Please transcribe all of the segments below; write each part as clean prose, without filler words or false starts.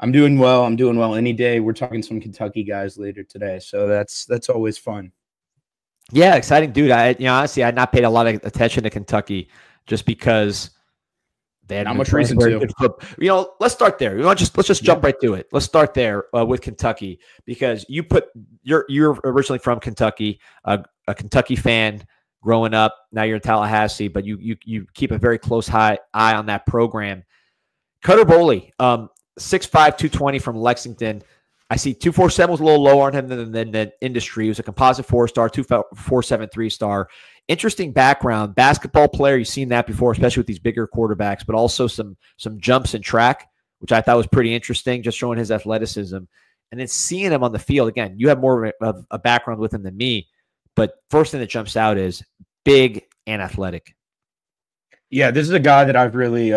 I'm doing well. I'm doing well. Any day. We're talking some Kentucky guys later today, so that's always fun. Yeah, exciting, dude. Honestly, I had not paid a lot of attention to Kentucky just because they hadn't Not been much playing reason very to. good football. Let's start there. Let's just jump right to it. Let's start there with Kentucky because you're originally from Kentucky, a Kentucky fan growing up. Now you're in Tallahassee, but you keep a very close eye on that program. Cutter Boley, 6'5", 220 from Lexington. I see 247 was a little lower on him than the industry. He was a composite 4-star, 2.47 3-star. Interesting background, basketball player. You've seen that before, especially with these bigger quarterbacks, but also some jumps in track, which I thought was pretty interesting, just showing his athleticism. And then seeing him on the field, again, you have more of a background with him than me, but first thing that jumps out is big and athletic. Yeah, this is a guy that I've really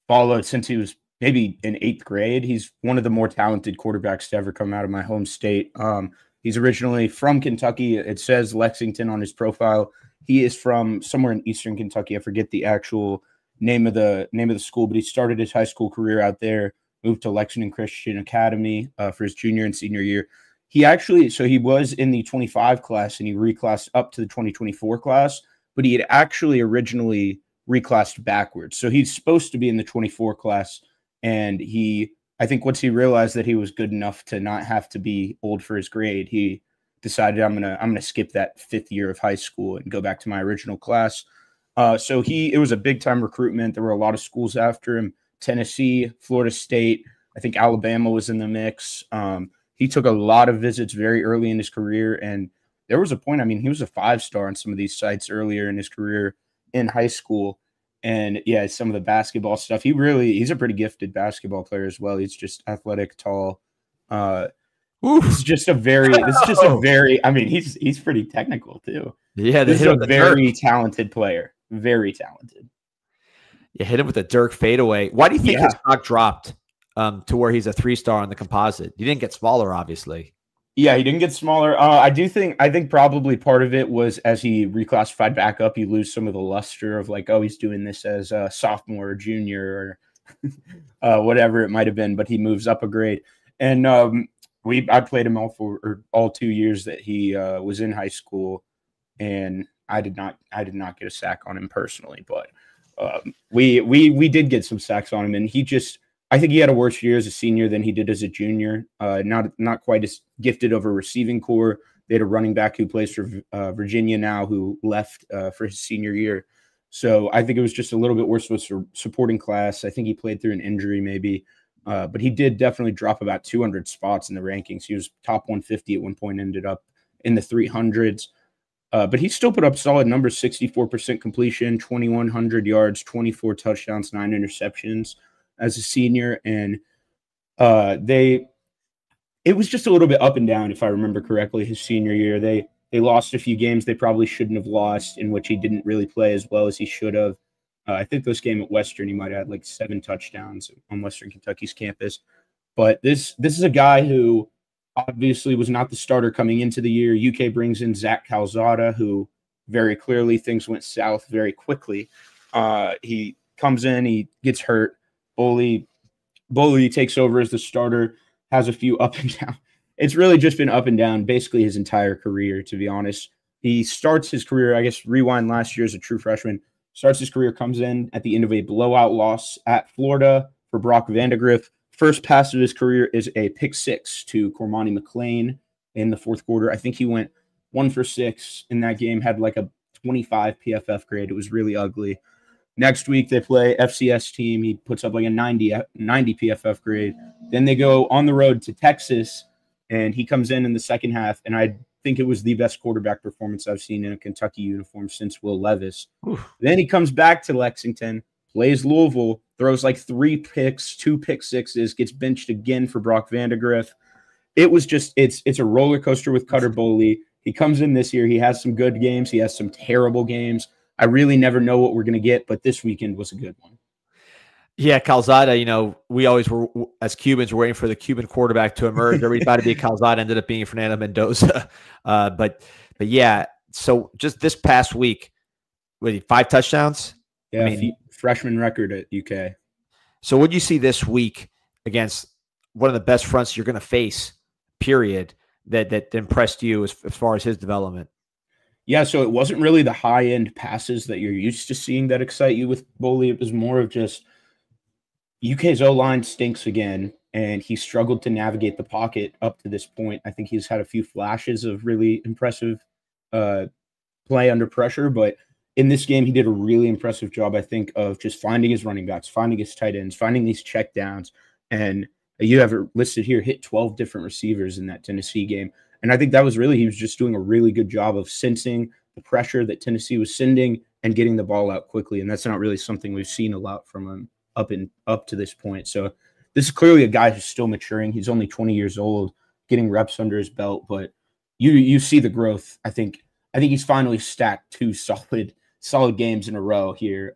followed since he was maybe in 8th grade. He's one of the more talented quarterbacks to ever come out of my home state. He's originally from Kentucky. It says Lexington on his profile. He is from somewhere in Eastern Kentucky. I forget the actual name of the school, but he started his high school career out there, moved to Lexington Christian Academy for his junior and senior year. He was in the 25 class and he reclassed up to the 2024 class, but he had actually originally reclassed backwards. So he's supposed to be in the 24 class. And I think once he realized that he was good enough to not have to be old for his grade, he decided I'm gonna skip that 5th year of high school and go back to my original class. So it was a big time recruitment. There were a lot of schools after him: Tennessee, Florida State. I think Alabama was in the mix. He took a lot of visits very early in his career, and there was a point. I mean, he was a 5-star on some of these sites earlier in his career in high school. And yeah, some of the basketball stuff. He's a pretty gifted basketball player as well. He's just athletic, tall. This is just a very, I mean, he's pretty technical too. Yeah, this is a very talented player. Very talented. You hit him with a Dirk fadeaway. Why do you think his stock dropped to where he's a 3-star on the composite? He didn't get smaller, obviously. Yeah, he didn't get smaller. I think probably part of it was as he reclassified back up, you lose some of the luster of like, oh, he's doing this as a sophomore or junior or whatever it might have been, but he moves up a grade. And I played him all 2 years that he was in high school, and I did not get a sack on him personally, but we did get some sacks on him, and I think he had a worse year as a senior than he did as a junior. Not quite as gifted of a receiving core. They had a running back who plays for Virginia now who left for his senior year. So I think it was just a little bit worse with supporting class. I think he played through an injury maybe. But he did definitely drop about 200 spots in the rankings. He was top 150 at one point, ended up in the 300s. But he still put up solid numbers: 64% completion, 2,100 yards, 24 touchdowns, 9 interceptions as a senior. And it was just a little bit up and down, if I remember correctly, his senior year. They lost a few games they probably shouldn't have lost, in which he didn't really play as well as he should have. I think this game at Western, he might have had like 7 touchdowns on Western Kentucky's campus. But this is a guy who obviously was not the starter coming into the year. UK brings in Zach Calzada, who very clearly things went south very quickly. He comes in, he gets hurt. Boley takes over as the starter, has a few up and down. It's really just been up and down basically his entire career, to be honest. He starts his career, I guess, rewind last year as a true freshman. Starts his career, comes in at the end of a blowout loss at Florida for Brock Vandegrift. First pass of his career is a pick 6 to Cormani McLean in the 4th quarter. I think he went 1 for 6 in that game, had like a 25 PFF grade. It was really ugly. Next week, they play FCS team. He puts up like a 90 PFF grade. Then they go on the road to Texas, and he comes in the second half, and I think it was the best quarterback performance I've seen in a Kentucky uniform since Will Levis. Oof. Then he comes back to Lexington, plays Louisville, throws like 3 picks, 2 pick sixes, gets benched again for Brock Vandegrift. It was just it's a roller coaster with Cutter Boley. He comes in this year. He has some good games. He has some terrible games. I really never know what we're going to get, but this weekend was a good one. Yeah, Calzada, we always were, as Cubans, were waiting for the Cuban quarterback to emerge. Everybody thought it'd be Calzada, ended up being Fernando Mendoza. But yeah, so just this past week, 5 touchdowns? Yeah, freshman record at UK. So what do you see this week against one of the best fronts you're going to face, period, that impressed you as far as his development? Yeah, so it wasn't really the high-end passes that you're used to seeing that excite you with Boley. It was more of just UK's O-line stinks again, and he struggled to navigate the pocket up to this point. I think he's had a few flashes of really impressive play under pressure, but in this game, he did a really impressive job, I think, of just finding his running backs, finding his tight ends, finding these check downs. And you have it listed here, hit 12 different receivers in that Tennessee game. And I think that was really, he was just doing a really good job of sensing the pressure that Tennessee was sending and getting the ball out quickly. And that's not really something we've seen a lot from him up to this point. So this is clearly a guy who's still maturing. He's only 20 years old, getting reps under his belt, but you see the growth. I think he's finally stacked two solid games in a row here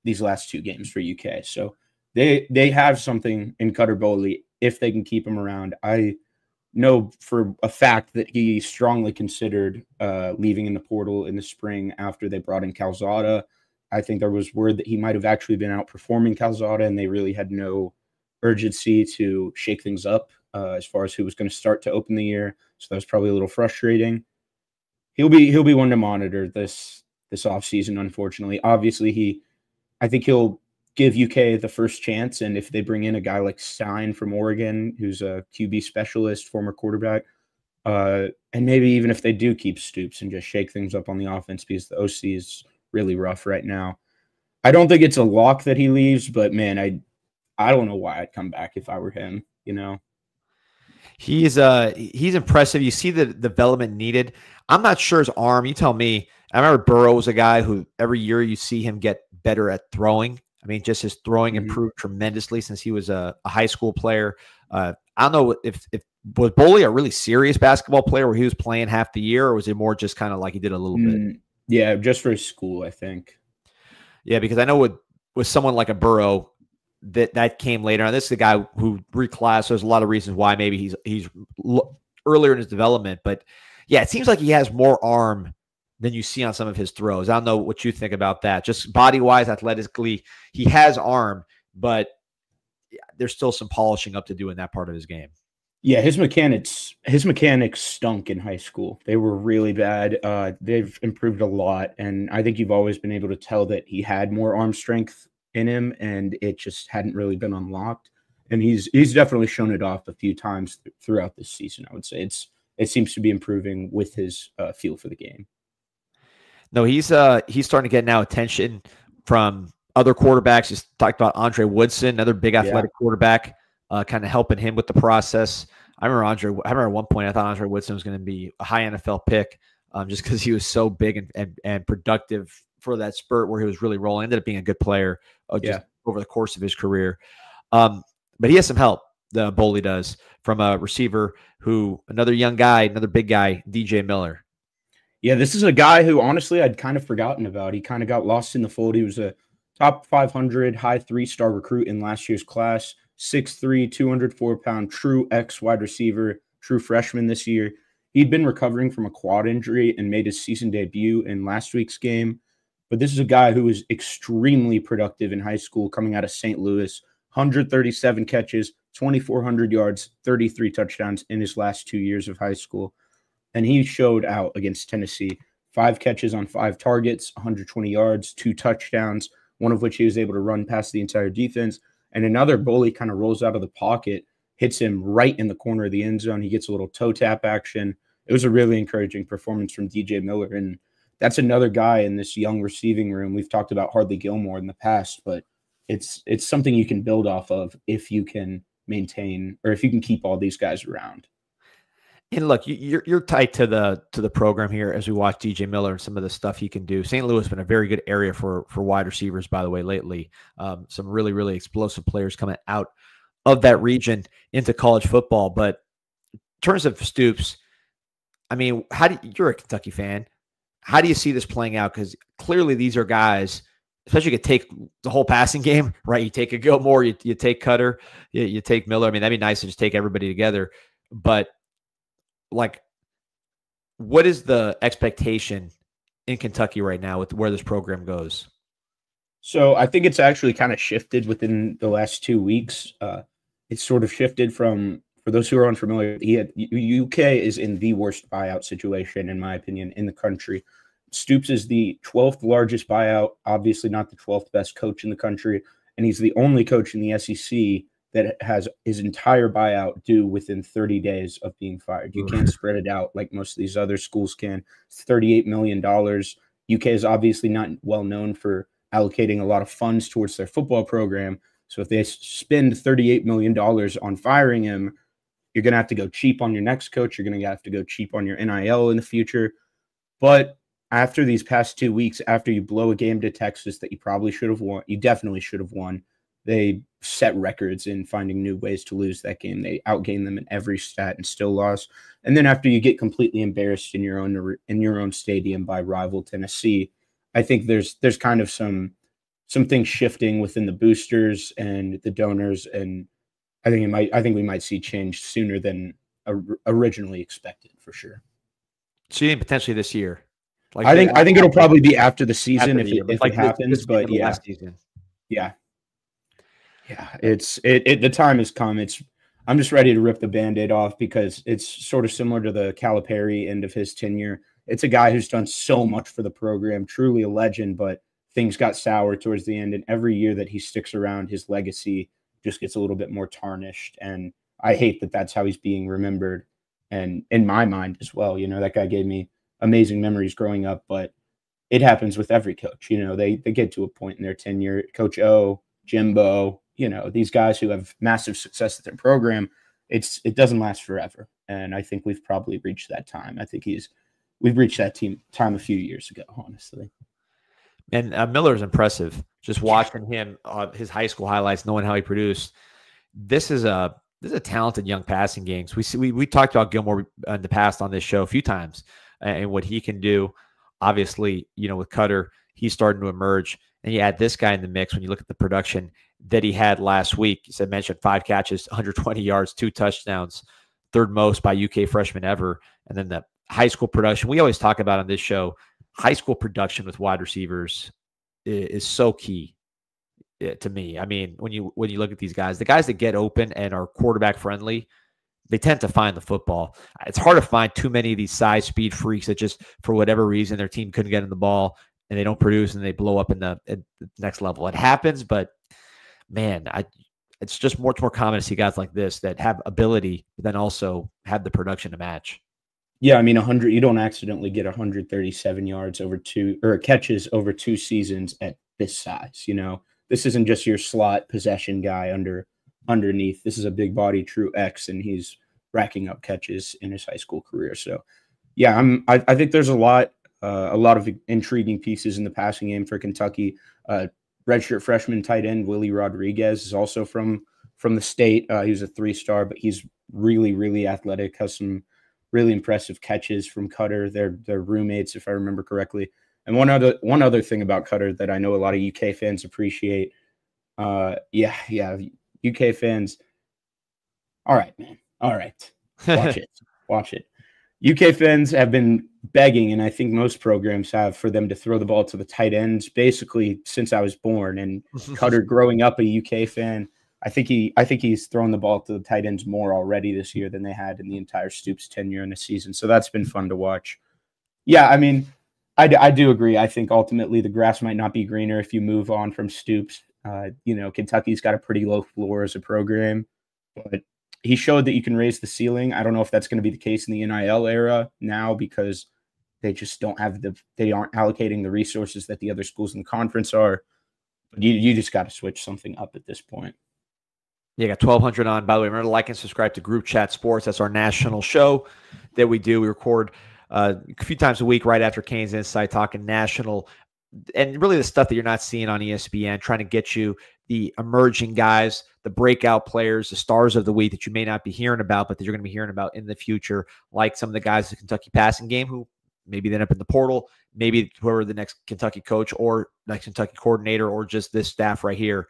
these last two games for UK. So they have something in Cutter Boley if they can keep him around. I know for a fact that he strongly considered leaving in the portal in the spring after they brought in Calzada. I think there was word that he might have actually been outperforming Calzada, and they really had no urgency to shake things up as far as who was going to start to open the year. So that was probably a little frustrating. He'll be one to monitor this offseason, unfortunately. Obviously, I think he'll give UK the first chance, and if they bring in a guy like Stein from Oregon, who's a QB specialist, former quarterback, and maybe even if they do keep Stoops and just shake things up on the offense, because the OC is really rough right now. I don't think it's a lock that he leaves, but man, I don't know why I'd come back if I were him, you know. He's impressive. You see the development needed. I'm not sure his arm. You tell me. I remember Burrow was a guy who every year you see him get better at throwing. I mean, just his throwing improved tremendously since he was a high school player. I don't know if was Boley a really serious basketball player where he was playing half the year, or was it more just kind of like he did a little bit? Yeah, just for his school, I think. Yeah, because I know with someone like a Burrow, that came later on. This is a guy who reclassed. So there's a lot of reasons why maybe he's earlier in his development, but yeah, it seems like he has more arm than you see on some of his throws. I don't know what you think about that. Just body-wise, athletically, he has arm, but there's still some polishing up to do in that part of his game. Yeah, his mechanics stunk in high school. They were really bad. They've improved a lot, and I think you've always been able to tell that he had more arm strength in him, and it just hadn't really been unlocked. And he's definitely shown it off a few times throughout this season. I would say it seems to be improving with his feel for the game. No, he's starting to get now attention from other quarterbacks. He's talked about Andre Woodson, another big athletic quarterback, kind of helping him with the process. I remember at one point I thought Andre Woodson was going to be a high NFL pick just because he was so big and productive for that spurt where he was really rolling. Ended up being a good player just over the course of his career. But he has some help, the Boley does, from a receiver another young guy, another big guy, DJ Miller. Yeah, this is a guy who, honestly, I'd kind of forgotten about. He kind of got lost in the fold. He was a top 500, high 3-star recruit in last year's class, 6'3", 204-pound, true X wide receiver, true freshman this year. He'd been recovering from a quad injury and made his season debut in last week's game. But this is a guy who was extremely productive in high school coming out of St. Louis, 137 catches, 2,400 yards, 33 touchdowns in his last 2 years of high school. And he showed out against Tennessee. 5 catches on 5 targets, 120 yards, 2 touchdowns, one of which he was able to run past the entire defense. And another Boley kind of rolls out of the pocket, hits him right in the corner of the end zone. He gets a little toe tap action. It was a really encouraging performance from DJ Miller. And that's another guy in this young receiving room. We've talked about Hardly Gilmore in the past, but it's something you can build off of if you can maintain or if you can keep all these guys around. And look, you're tight to the program here as we watch DJ Miller and some of the stuff he can do. St. Louis has been a very good area for wide receivers, by the way, lately. Some really, really explosive players coming out of that region into college football. But in terms of Stoops, I mean, you're a Kentucky fan. How do you see this playing out? Because clearly these are guys, especially you could take the whole passing game, right? You take a Gilmore, you take Cutter, you take Miller. I mean, that'd be nice to just take everybody together. But like, what is the expectation in Kentucky right now with where this program goes? So I think it's actually kind of shifted within the last 2 weeks. it's sort of shifted from, for those who are unfamiliar, UK is in the worst buyout situation, in my opinion, in the country. Stoops is the 12th largest buyout, obviously not the 12th best coach in the country, and he's the only coach in the SEC that has his entire buyout due within 30 days of being fired. You can't spread it out like most of these other schools can. It's $38 million. UK is obviously not well known for allocating a lot of funds towards their football program. So if they spend $38 million on firing him, you're going to have to go cheap on your next coach. You're going to have to go cheap on your NIL in the future. But after these past 2 weeks, after you blow a game to Texas that you probably should have won, you definitely should have won. They set records in finding new ways to lose that game. They outgained them in every stat and still lost. And then after you get completely embarrassed in your own stadium by rival Tennessee, I think there's kind of some things shifting within the boosters and the donors, and I think we might see change sooner than originally expected, for sure. So you think potentially this year? Like I think it'll probably be after the season if it happens. But yeah, last season. Yeah, the time has come. I'm just ready to rip the Band-Aid off because it's sort of similar to the Calipari end of his tenure. It's a guy who's done so much for the program, truly a legend, but things got sour towards the end. And every year that he sticks around, his legacy just gets a little bit more tarnished. And I hate that that's how he's being remembered. And in my mind as well, that guy gave me amazing memories growing up, but it happens with every coach. They get to a point in their tenure. Coach O, Jimbo, these guys who have massive success at their program, it doesn't last forever. And I think we've probably reached that time. I think we've reached that time a few years ago, honestly. And Miller's impressive. Just watching him, his high school highlights, knowing how he produced. This is a talented young passing game. We talked about Gilmore in the past on this show a few times and what he can do. Obviously, with Cutter, he's starting to emerge. And you add this guy in the mix when you look at the production that he had last week. You mentioned 5 catches, 120 yards, 2 touchdowns, third most by UK freshman ever. And then the high school production. We always talk about on this show, high school production with wide receivers is so key to me. I mean, when you look at these guys, the guys that get open and are quarterback friendly, they tend to find the football. It's hard to find too many of these size speed freaks that just, for whatever reason, their team couldn't get in the ball and they don't produce and they blow up at the next level. It happens, but man, it's just more common to see guys like this that have ability, but then also have the production to match. Yeah, I mean, you don't accidentally get 137 yards catches over 2 seasons at this size. This isn't just your slot possession guy underneath. This is a big body true X, and he's racking up catches in his high school career. So, yeah, I think there's a lot of intriguing pieces in the passing game for Kentucky. Redshirt freshman tight end Willie Rodriguez is also from the state. He was a 3-star, but he's really, really athletic. Has some really impressive catches from Cutter. They're roommates, if I remember correctly. And one other thing about Cutter that I know a lot of UK fans appreciate. UK fans. All right, man. All right. Watch it. UK fans have been begging, and I think most programs have, for them to throw the ball to the tight ends basically since I was born. And Cutter, growing up a UK fan, I think he's thrown the ball to the tight ends more already this year than they had in the entire Stoops tenure in the season. So that's been fun to watch. Yeah, I mean, I do agree. I think ultimately the grass might not be greener if you move on from Stoops. Kentucky's got a pretty low floor as a program, but he showed that you can raise the ceiling. I don't know if that's going to be the case in the NIL era now because they just don't have they aren't allocating the resources that the other schools in the conference are. But you just got to switch something up at this point. You got 1,200 on. By the way, remember to like and subscribe to Group Chat Sports. That's our national show that we do. We record a few times a week right after Kane's Insight, talking national and really the stuff that you're not seeing on ESPN, trying to get you the emerging guys, the breakout players, the stars of the week that you may not be hearing about, but that you're going to be hearing about in the future, like some of the guys in the Kentucky passing game who maybe end up in the portal, maybe whoever the next Kentucky coach or next Kentucky coordinator or just this staff right here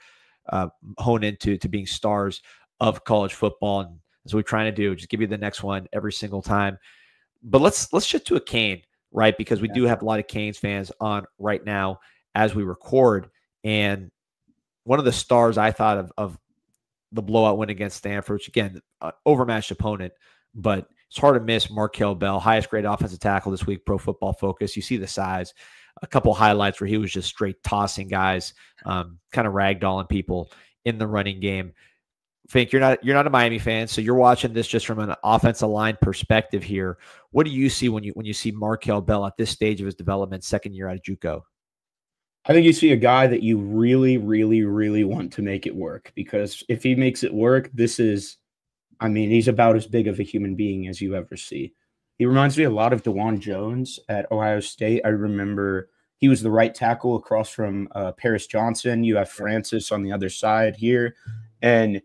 hone into being stars of college football. And that's what we're trying to do, just give you the next one every single time. But let's shift to a Kane, right? Because we do have a lot of Canes fans on right now as we record. And one of the stars I thought of the blowout win against Stanford, which again, overmatched opponent, but it's hard to miss Markel Bell, highest grade offensive tackle this week, Pro Football Focus. You see the size, a couple highlights where he was just straight tossing guys, kind of ragdolling people in the running game. Fink, you're not a Miami fan, so you're watching this just from an offensive line perspective here. What do you see when you see Markel Bell at this stage of his development, second year out of JUCO? I think you see a guy that you really, really, really want to make it work, because if he makes it work, he's about as big of a human being as you ever see. He reminds me a lot of DeJuan Jones at Ohio State. I remember he was the right tackle across from Paris Johnson. You have Francis on the other side here. And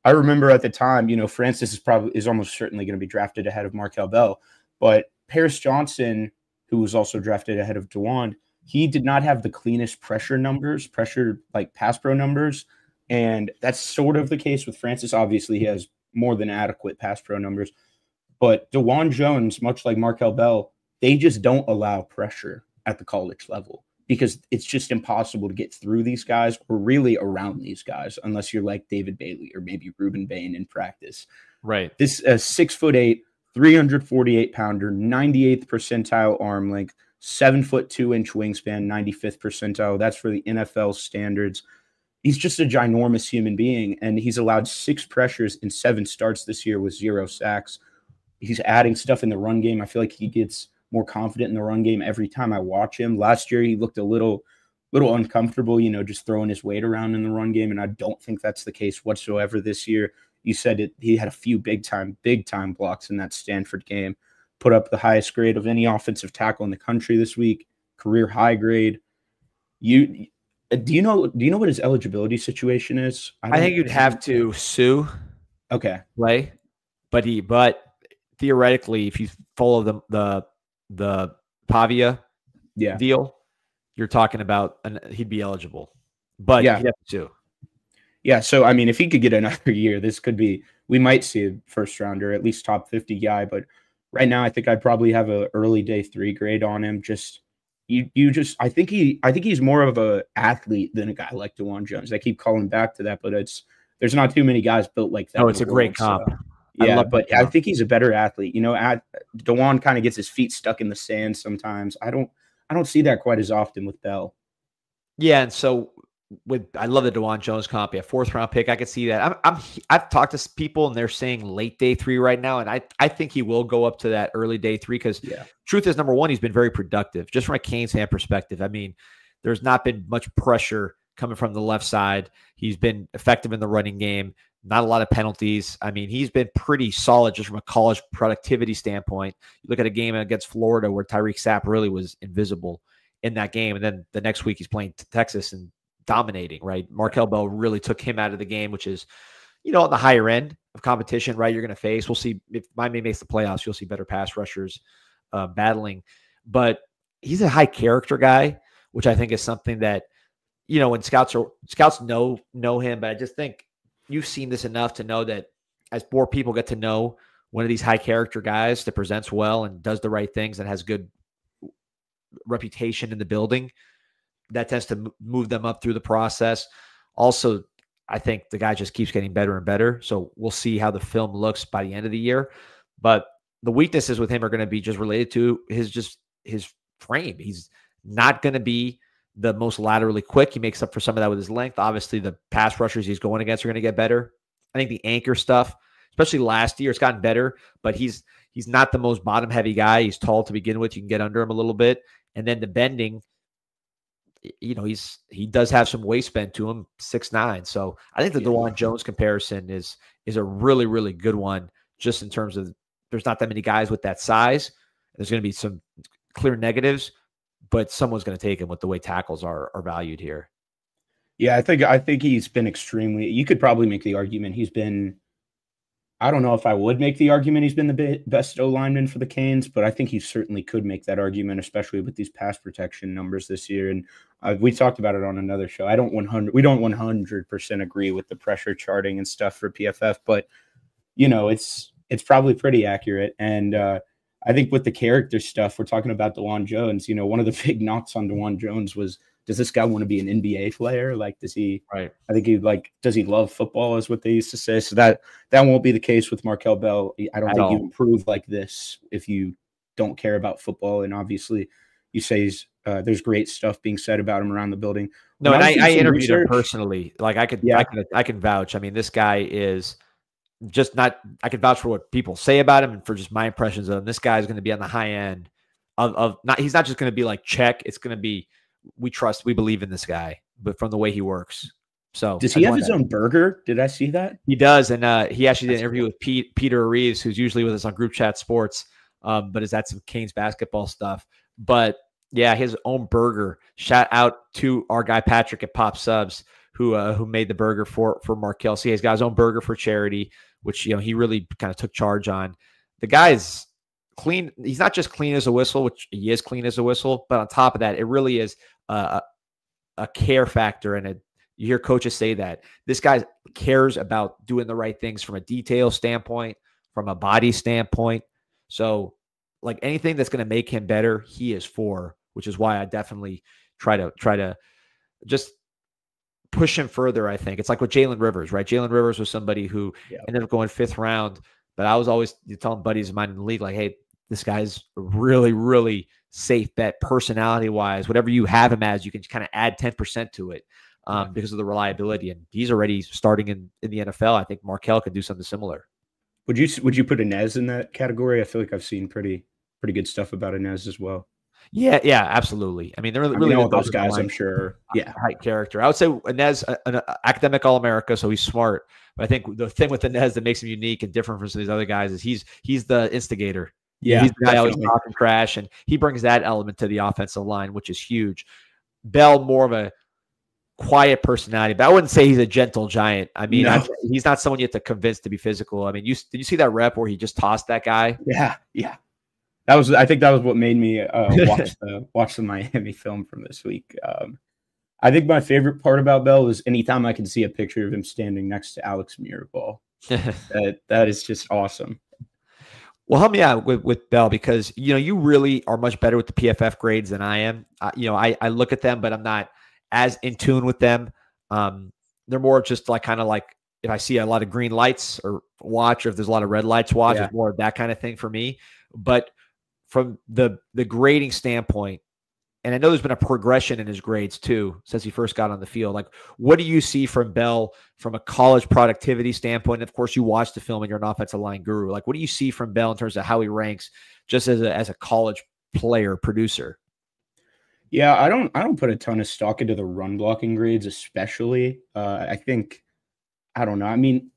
I remember at the time, Francis is almost certainly going to be drafted ahead of Markel Bell. But Paris Johnson, who was also drafted ahead of DeJuan, he did not have the cleanest pass pro numbers. And that's sort of the case with Francis. Obviously, he has more than adequate pass pro numbers. But DeJuan Jones, much like Markel Bell, they just don't allow pressure at the college level, because it's just impossible to get through these guys or really around these guys unless you're like David Bailey or maybe Reuben Bain in practice. Right. This 6'8", 348-pounder, 98th percentile arm length, 7'2" wingspan, 95th percentile. That's for the NFL standards. He's just a ginormous human being, and he's allowed 6 pressures in 7 starts this year with 0 sacks. He's adding stuff in the run game. I feel like he gets more confident in the run game every time I watch him. Last year, he looked a little uncomfortable, just throwing his weight around in the run game, and I don't think that's the case whatsoever this year. You said it. He had a few big time blocks in that Stanford game. Put up the highest grade of any offensive tackle in the country this week, career high grade. Do you know what his eligibility situation is? I think you'd have to sue. Okay. Play, but theoretically, if you follow the Pavia deal, you're talking about he'd be eligible, but he'd have to sue. Yeah, so if he could get another year, we might see a first rounder, at least top 50 guy. But right now, I think I'd probably have an early day 3 grade on him. I think he's more of a athlete than a guy like DeJuan Jones. I keep calling back to that, but there's not too many guys built like that. Oh, it's a great comp. I think he's a better athlete. DeJuan kind of gets his feet stuck in the sand sometimes. I don't see that quite as often with Bell. Yeah, and so I love the DeJuan Jones comp. Yeah, 4th round pick. I could see that. I've talked to people and they're saying late day 3 right now, and I think he will go up to that early day 3 because truth is, number one, he's been very productive. Just from a Canes fan perspective, there's not been much pressure coming from the left side. He's been effective in the running game. Not a lot of penalties. He's been pretty solid just from a college productivity standpoint. You look at a game against Florida where Tyreek Sapp really was invisible in that game, and then the next week he's playing Texas and dominating, right? Markel Bell really took him out of the game, which is, on the higher end of competition, right? You're going to face. We'll see if Miami makes the playoffs. You'll see better pass rushers battling. But he's a high character guy, which I think is something that, when scouts know him. But I just think you've seen this enough to know that as more people get to know one of these high character guys that presents well and does the right things and has good reputation in the building, that tends to move them up through the process. Also, I think the guy just keeps getting better and better. So we'll see how the film looks by the end of the year. But the weaknesses with him are going to be just related to his frame. He's not going to be the most laterally quick. He makes up for some of that with his length. Obviously, the pass rushers he's going against are going to get better. I think the anchor stuff, especially last year, it's gotten better, but he's not the most bottom heavy guy. He's tall to begin with. You can get under him a little bit. And then the bending, he does have some waist bend to him, 6'9". So I think the DeJuan Jones comparison is a really, really good one, just in terms of there's not that many guys with that size. There's going to be some clear negatives, but someone's going to take him with the way tackles are valued here. Yeah, I think he's been extremely. You could probably make the argument he's been. I don't know if I would make the argument he's been the best O lineman for the Canes, but I think he certainly could make that argument, especially with these pass protection numbers this year. And we talked about it on another show. We don't 100% agree with the pressure charting and stuff for PFF, but it's probably pretty accurate. And I think with the character stuff, we're talking about DeJuan Jones. One of the big knocks on DeJuan Jones was does this guy want to be an NBA player? Like, does he? Right. I think does he love football? Is what they used to say. So that won't be the case with Markel Bell. I don't think you improve like this if you don't care about football. And obviously, you say there's great stuff being said about him around the building. No, and I interviewed him personally. Like I can vouch. I mean, this guy is just not. I can vouch for what people say about him and for just my impressions of him. This guy is going to be on the high end of not. He's not just going to be like check. It's going to be we believe in this guy, but from the way he works. So does he have his own burger? Did I see that? He does, and he actually did an interview with Peter Reeves, who's usually with us on Group Chat Sports, but is that some Canes basketball stuff. But yeah, his own burger. Shout out to our guy Patrick at Pop Subs, who made the burger for Markel. So he's got his own burger for charity, which he really kind of took charge on. The guy's clean. He's not just clean as a whistle, which he is clean as a whistle, but on top of that, it really is a care factor. And you hear coaches say that this guy cares about doing the right things from a detail standpoint, from a body standpoint. So like anything that's going to make him better, he is for, which is why I definitely try to just push him further. I think it's like with Jalen Rivers, right? Jalen Rivers was somebody who ended up going 5th round, but I was always telling buddies of mine in the league, like, hey, this guy's a really, really safe bet personality wise. Whatever you have him as, you can kind of add 10% to it because of the reliability. And he's already starting in the NFL. I think Markel could do something similar. Would you put Inez in that category? I feel like I've seen pretty good stuff about Inez as well. Yeah, absolutely. I mean, they're really all those guys, I'm sure. Yeah, high character. I would say Inez, an academic All-America, so he's smart. But I think the thing with Inez that makes him unique and different from some of these other guys is he's the instigator. Yeah, he's the guy always talking trash, and he brings that element to the offensive line, which is huge. Bell, more of a quiet personality, but I wouldn't say he's a gentle giant. I mean, he's not someone you have to convince to be physical. I mean, did you see that rep where he just tossed that guy? Yeah. I think that was what made me watch the Miami film from this week. I think my favorite part about Bell is anytime I can see a picture of him standing next to Alex Mirabal. that is just awesome. Well, help me out with Bell because, you really are much better with the PFF grades than I am. I look at them, but I'm not as in tune with them. They're more just like kind of like if I see a lot of green lights or watch, or if there's a lot of red lights watch, it's more of that kind of thing for me. But from the grading standpoint, and I know there's been a progression in his grades too since he first got on the field. Like, what do you see from Bell from a college productivity standpoint? And of course, you watch the film and you're an offensive line guru. Like, what do you see from Bell in terms of how he ranks just as a college player producer? Yeah, I don't put a ton of stock into the run blocking grades, especially. I think, I don't know. I mean,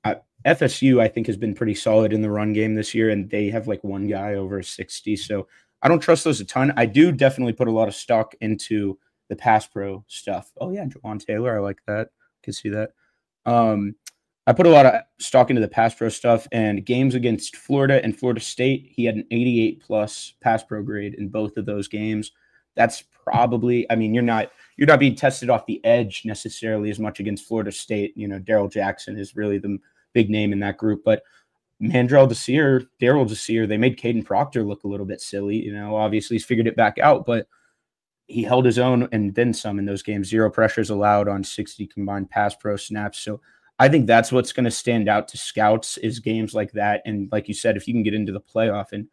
FSU, I think, has been pretty solid in the run game this year, and they have like one guy over 60. So I don't trust those a ton. I do definitely put a lot of stock into the pass pro stuff. Oh, yeah, Jawan Taylor. I like that. I can see that. I put a lot of stock into the pass pro stuff, and games against Florida and Florida State, he had an 88+ pass pro grade in both of those games. That's probably, I mean, you're not being tested off the edge necessarily as much against Florida State. Daryl Jackson is really the big name in that group, but Daryl Desir, they made Caden Proctor look a little bit silly. Obviously he's figured it back out, but he held his own and then some in those games. 0 pressures allowed on 60 combined pass pro snaps. So I think that's what's going to stand out to scouts is games like that. And like you said, if you can get into the playoff and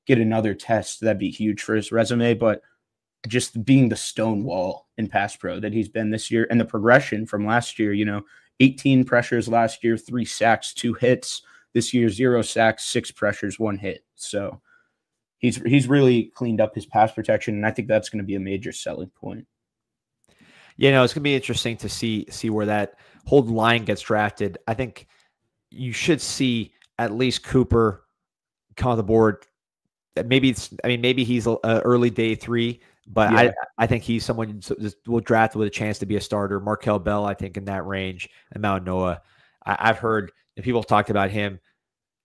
get another test, that'd be huge for his resume. But just being the stone wall in pass pro that he's been this year and the progression from last year, 18 pressures last year, 3 sacks, 2 hits. This year, 0 sacks, 6 pressures, 1 hit. So he's really cleaned up his pass protection, and I think that's going to be a major selling point. It's going to be interesting to see where that whole line gets drafted. I think you should see at least Cooper come on the board. Maybe he's an early day 3. But I think he's someone will draft with a chance to be a starter. Markel Bell, I think, in that range, and Mount Noah. I've heard people have talked about him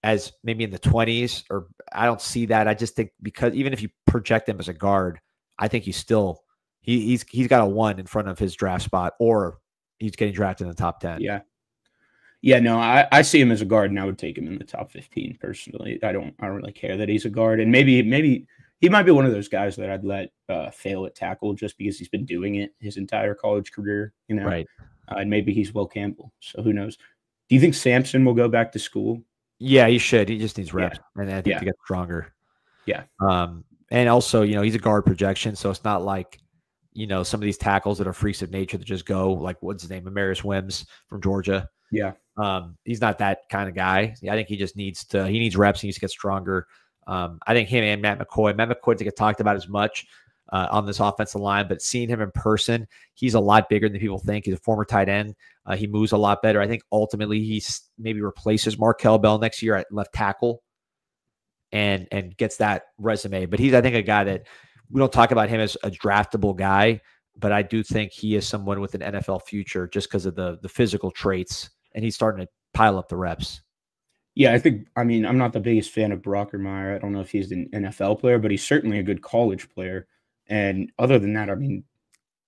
as maybe in the 20s, or I don't see that. I just think because even if you project him as a guard, I think he's still he's got a 1 in front of his draft spot, or he's getting drafted in the top 10. Yeah, no, I see him as a guard, and I would take him in the top 15 personally. I don't really care that he's a guard, and maybe he might be one of those guys that I'd let fail at tackle just because he's been doing it his entire college career, you know. Right. And maybe he's Will Campbell, so who knows? Do you think Sampson will go back to school? Yeah, he should. He just needs reps, Yeah, and I think yeah, to get stronger. yeah, And also, he's a guard projection, so it's not like, some of these tackles that are freaks of nature that just go, like, what's his name, Amarius Wims from Georgia. yeah. He's not that kind of guy. I think he just needs reps. He needs to get stronger. I think him and Matt McCoy doesn't get talked about as much on this offensive line, but seeing him in person, he's a lot bigger than people think. He's a former tight end. He moves a lot better. I think ultimately he's maybe replaces Markel Bell next year at left tackle and gets that resume. But he's, I think, a guy that we don't talk about him as a draftable guy, but I do think he is someone with an NFL future just because of the physical traits, and he's starting to pile up the reps. Yeah, I mean, I'm not the biggest fan of Brockermeyer. I don't know if he's an NFL player, but he's certainly a good college player. And other than that, I mean,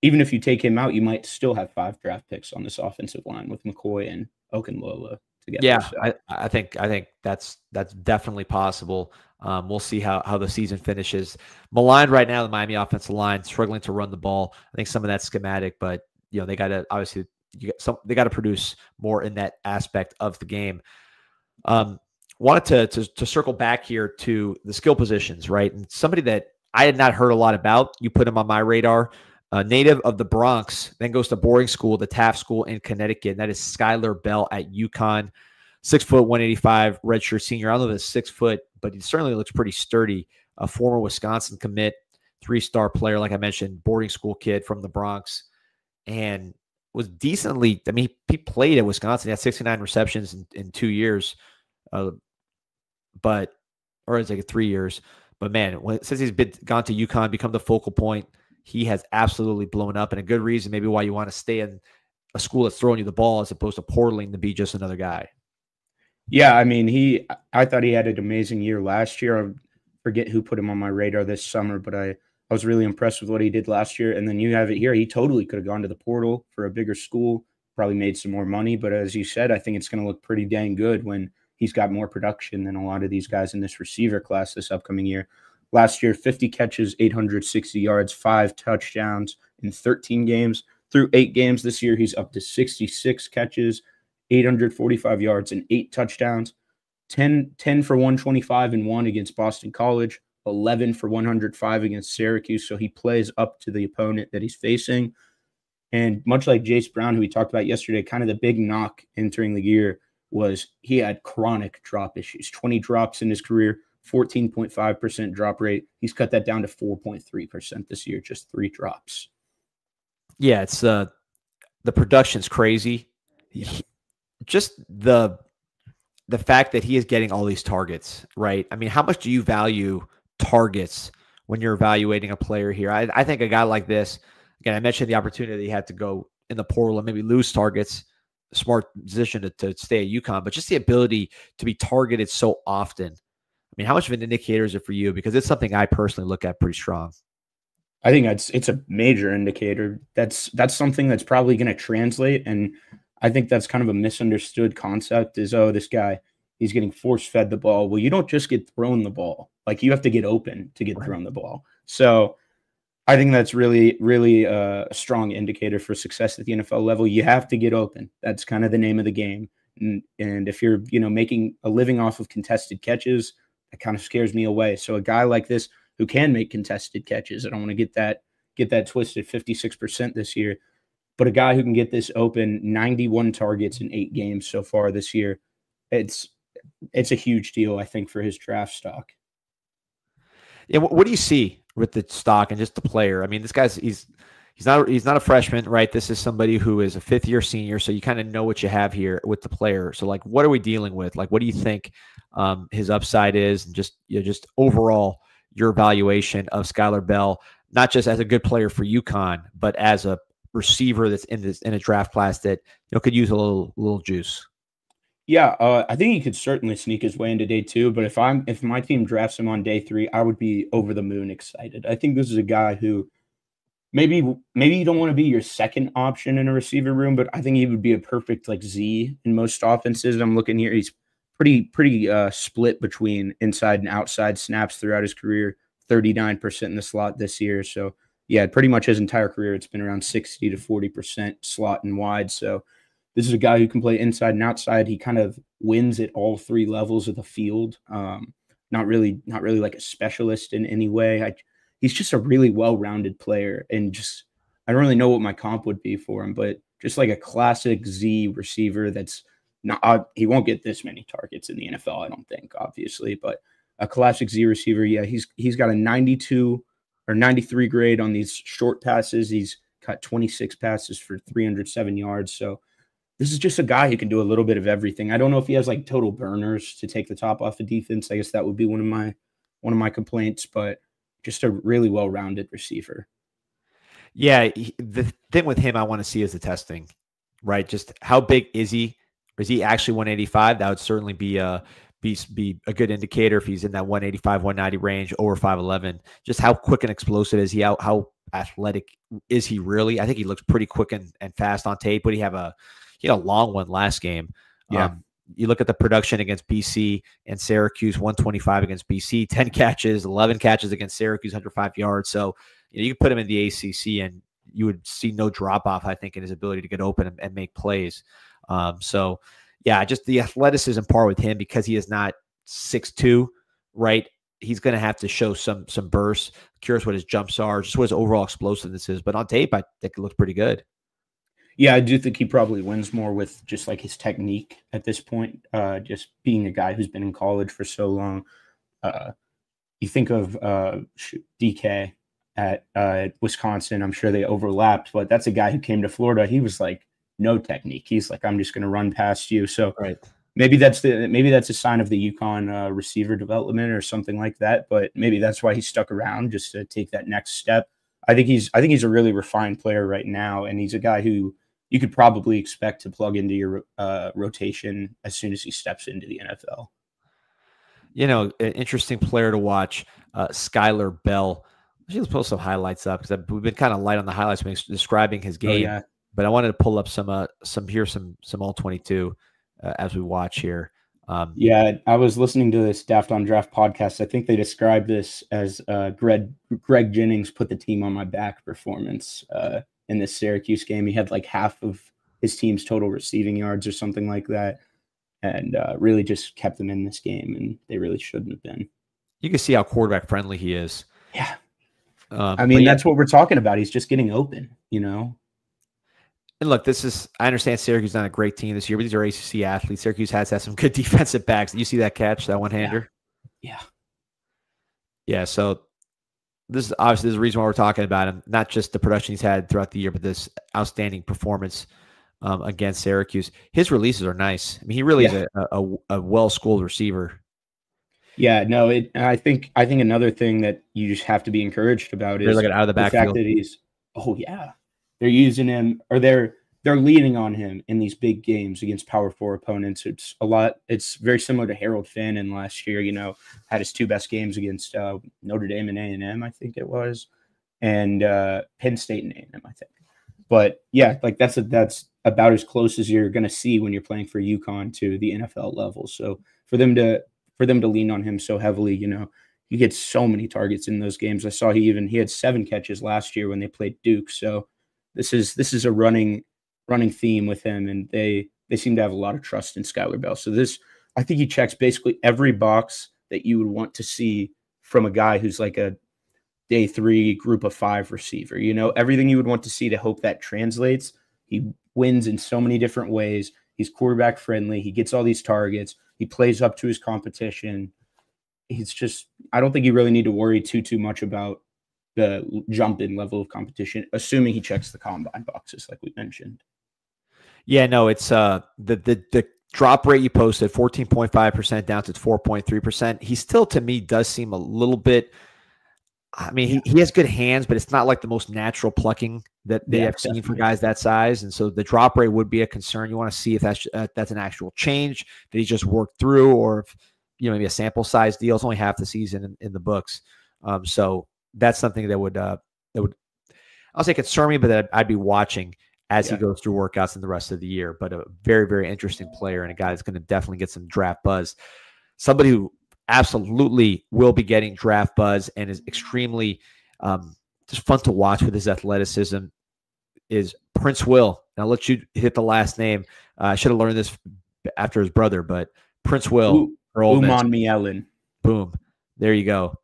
even if you take him out, you might still have 5 draft picks on this offensive line with McCoy and Okunlola together. Yeah, so. I think that's definitely possible. We'll see how the season finishes. Maligned right now, the Miami offensive line struggling to run the ball. I think some of that's schematic, but they got to obviously they got to produce more in that aspect of the game. Wanted to circle back here to the skill positions, right? And somebody that I had not heard a lot about, you put him on my radar. Native of the Bronx, then goes to boarding school, the Taft School in Connecticut. And that is Skylar Bell at UConn. 6 foot, 185, redshirt senior. I don't know if it's 6 foot, but he certainly looks pretty sturdy. A former Wisconsin commit, 3-star player, like I mentioned, boarding school kid from the Bronx, and was decently. I mean, he played at Wisconsin. He had 69 receptions in 2 years, or it's like 3 years. But man, since he's gone to UConn, become the focal point, he has absolutely blown up, and a good reason maybe why you want to stay in a school that's throwing you the ball as opposed to portaling to be just another guy. Yeah, I mean, I thought he had an amazing year last year. I forget who put him on my radar this summer, but I was really impressed with what he did last year. And then you have it here. He totally could have gone to the portal for a bigger school, probably made some more money. But as you said, I think it's going to look pretty dang good when he's got more production than a lot of these guys in this receiver class this upcoming year. Last year, 50 catches, 860 yards, 5 touchdowns in 13 games. Through 8 games this year, he's up to 66 catches, 845 yards, and 8 touchdowns. 10 for 125 and 1 against Boston College, 11 for 105 against Syracuse. So he plays up to the opponent that he's facing. And much like Jace Brown, who we talked about yesterday, kind of the big knock entering the year was he had chronic drop issues, 20 drops in his career, 14.5% drop rate. He's cut that down to 4.3% this year, just 3 drops. Yeah, it's the production's crazy. Yeah. Just the fact that he is getting all these targets, right? I mean, how much do you value targets when you're evaluating a player here? I think a guy like this, again, I mentioned the opportunity he had to go in the portal and maybe lose targets, smart position to stay at UConn, but just the ability to be targeted so often. I mean, how much of an indicator is it for you? Because it's something I personally look at pretty strong. I think it's a major indicator. That's something that's probably going to translate. And I think that's kind of a misunderstood concept is, oh, this guy, he's getting force-fed the ball. Well, you don't just get thrown the ball. Like, you have to get open to get thrown the ball. So I think that's really, really a strong indicator for success at the NFL level. You have to get open. That's kind of the name of the game. And if you're, making a living off of contested catches, that kind of scares me away. So a guy like this who can make contested catches, I don't want to get that twisted, 56% this year, but a guy who can get this open, 91 targets in 8 games so far this year, it's a huge deal, I think, for his draft stock. Yeah, what do you see with the stock and just the player? I mean, this guy's he's not a freshman, right? This is somebody who is a 5th-year senior, so you kind of know what you have here with the player. So, like, what are we dealing with? Like, what do you think his upside is, and just overall your evaluation of Skylar Bell, not just as a good player for UConn, but as a receiver that's in a draft class that could use a little juice. Yeah, I think he could certainly sneak his way into day 2. But if my team drafts him on day 3, I would be over the moon excited. I think this is a guy who maybe you don't want to be your second option in a receiver room, but I think he would be a perfect like Z in most offenses. I'm looking here; he's pretty split between inside and outside snaps throughout his career. 39% in the slot this year. So yeah, pretty much his entire career, it's been around 60 to 40% slot and wide. So this is a guy who can play inside and outside. He kind of wins at all three levels of the field. Not really like a specialist in any way. He's just a really well-rounded player, and just I don't really know what my comp would be for him, but just like a classic Z receiver that's not he won't get this many targets in the NFL, I don't think, obviously, but a classic Z receiver. Yeah, he's got a 92 or 93 grade on these short passes. He's got 26 passes for 307 yards. So this is just a guy who can do a little bit of everything. I don't know if he has like total burners to take the top off the defense. I guess that would be one of my complaints, but just a really well-rounded receiver. Yeah, the thing with him I want to see is the testing, right? Just how big is he? Or is he actually 185? That would certainly be a good indicator if he's in that 185, 190 range, over 5'11". Just how quick and explosive is he? How athletic is he really? I think he looks pretty quick and fast on tape, but he had a long one last game. Yeah. You look at the production against BC and Syracuse, 125 against BC, 10 catches, 11 catches against Syracuse, 105 yards. So you could put him in the ACC and you would see no drop-off, I think, in his ability to get open and make plays. So, yeah, just the athleticism part with him, because he is not 6'2", right? He's going to have to show some bursts. Curious what his jumps are, just what his overall explosiveness is. But on tape, I think it looks pretty good. Yeah, I do think he probably wins more with just like his technique at this point, just being a guy who's been in college for so long. You think of DK at Wisconsin. I'm sure they overlapped, but that's a guy who came to Florida. He was like no technique. He's like, I'm just going to run past you. So right. maybe that's a sign of the UConn receiver development or something like that. But maybe that's why he stuck around, just to take that next step. I think he's a really refined player right now, and he's a guy who you could probably expect to plug into your rotation as soon as he steps into the NFL. An interesting player to watch, Skylar Bell. Let's post some highlights up, because we've been kind of light on the highlights when describing his game. Oh, yeah. But I wanted to pull up some all 22 as we watch here. Yeah, I was listening to this Daft on Draft podcast. I think they described this as Greg Jennings put the team on my back performance in this Syracuse game. He had like half of his team's total receiving yards or something like that, and really just kept them in this game, and they really shouldn't have been. You can see how quarterback friendly he is. Yeah. I mean, that's what we're talking about. He's just getting open, And look, I understand Syracuse is not a great team this year, but these are ACC athletes. Syracuse has had some good defensive backs. Did you see that catch, that one-hander? Yeah. Yeah, so this is obviously the reason why we're talking about him, not just the production he's had throughout the year, but this outstanding performance against Syracuse. His releases are nice. I mean, he really is a well-schooled receiver. Yeah, no, I think another thing that you just have to be encouraged about is out of the backfield. Fact that they're using him, or they're leaning on him in these big games against Power 4 opponents. It's very similar to Harold Fannin last year. Had his two best games against Notre Dame and A&M, I think it was, and Penn State and A&M, I think. But yeah, like that's about as close as you're going to see when you're playing for UConn to the NFL level. So for them to lean on him so heavily, he gets so many targets in those games. I saw he had 7 catches last year when they played Duke. So this is a running theme with him, and they seem to have a lot of trust in Skylar Bell. So I think he checks basically every box that you would want to see from a guy who's like a day 3 group of 5 receiver. Everything you would want to see to hope that translates. He wins in so many different ways. He's quarterback friendly. He gets all these targets. He plays up to his competition. I don't think you really need to worry too much about the jump in level of competition, assuming he checks the combine boxes like we mentioned. Yeah, no, it's the drop rate you posted, 14.5% down to 4.3%. He still, to me, does seem a little bit, I mean, he has good hands, but it's not like the most natural plucking that they have seen for guys that size. And so the drop rate would be a concern. You want to see if that's an actual change that he just worked through, or if, maybe a sample size deal. It's only half the season in the books. So that's something that would I'll say concern me, but that I'd be watching as he goes through workouts in the rest of the year. But a very, very interesting player, and a guy that's going to definitely get some draft buzz. Somebody who absolutely will be getting draft buzz and is extremely just fun to watch with his athleticism is Prince Will. And I'll let you hit the last name. I should have learned this after his brother, but Prince Will. Uman Mielen. Boom. There you go.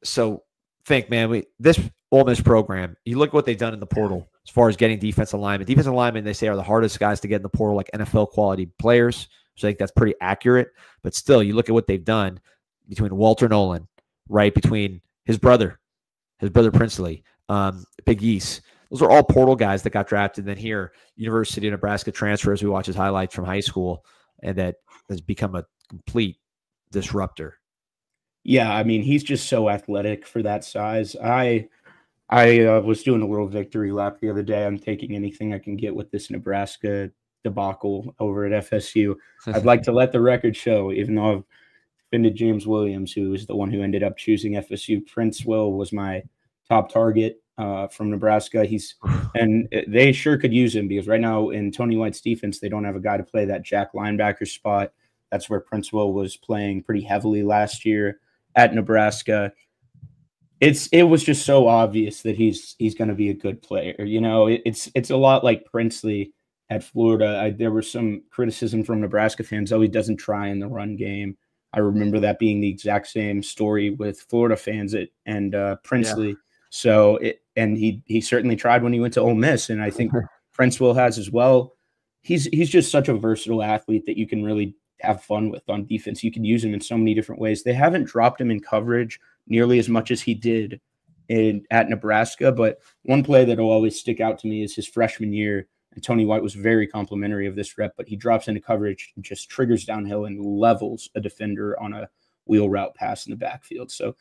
So think, man, this Ole Miss program, you look at what they've done in the portal as far as getting defensive linemen. Defensive linemen, they say, are the hardest guys to get in the portal, like NFL quality players. So I think that's pretty accurate. But still, you look at what they've done between Walter Nolan, right, between his brother Princely, Big East. Those are all portal guys that got drafted. And then here, University of Nebraska transfer, as we watch his highlights from high school, and that has become a complete disruptor. Yeah, I mean, he's just so athletic for that size. I was doing a little victory lap the other day. I'm taking anything I can get with this Nebraska debacle over at FSU. I'd like to let the record show, even though I've defended James Williams, who was the one who ended up choosing FSU. Prince Will was my top target from Nebraska. And they sure could use him because right now in Tony White's defense, they don't have a guy to play that jack linebacker spot. That's where Prince Will was playing pretty heavily last year at Nebraska. It was just so obvious that he's going to be a good player. You know, it's a lot like Princely at Florida. There was some criticism from Nebraska fans, he doesn't try in the run game. I remember that being the exact same story with Florida fans and Princely. Yeah. So he certainly tried when he went to Ole Miss, and I think Prince Will has as well. He's just such a versatile athlete that you can really have fun with on defense. You can use him in so many different ways. They haven't dropped him in coverage nearly as much as he did at Nebraska, but one play that will always stick out to me is his freshman year, and Tony White was very complimentary of this rep, but he drops into coverage and just triggers downhill and levels a defender on a wheel route pass in the backfield. So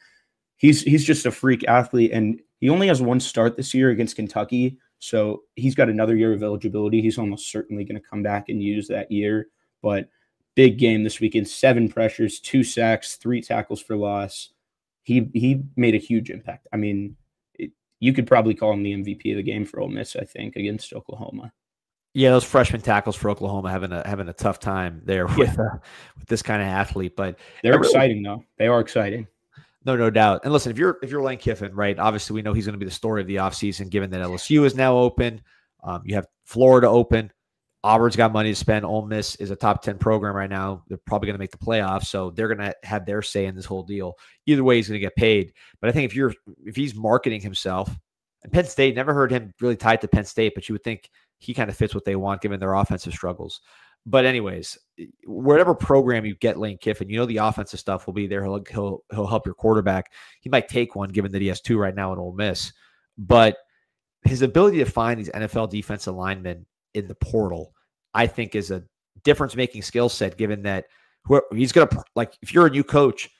he's just a freak athlete, and he only has one start this year against Kentucky, so he's got another year of eligibility. He's almost certainly going to come back and use that year, but big game this weekend, 7 pressures, 2 sacks, 3 tackles for loss. He made a huge impact. I mean, you could probably call him the MVP of the game for Ole Miss, I think, against Oklahoma. Yeah, those freshman tackles for Oklahoma having a tough time there with this kind of athlete, but they're exciting though. They are exciting. No doubt. And listen, if you're Lane Kiffin, right? Obviously, we know he's going to be the story of the offseason, given that LSU is now open. You have Florida open. Auburn's got money to spend. Ole Miss is a top 10 program right now. They're probably going to make the playoffs, so they're going to have their say in this whole deal. Either way, he's going to get paid. But I think if he's marketing himself, and Penn State, never heard him really tied to Penn State, but you would think he kind of fits what they want given their offensive struggles. But anyways, whatever program you get Lane Kiffin, you know the offensive stuff will be there. He'll help your quarterback. He might take one given that he has 2 right now in Ole Miss. But his ability to find these NFL defensive linemen in the portal, I think, is a difference-making skill set, given that he's going to, like, if you're a new coach,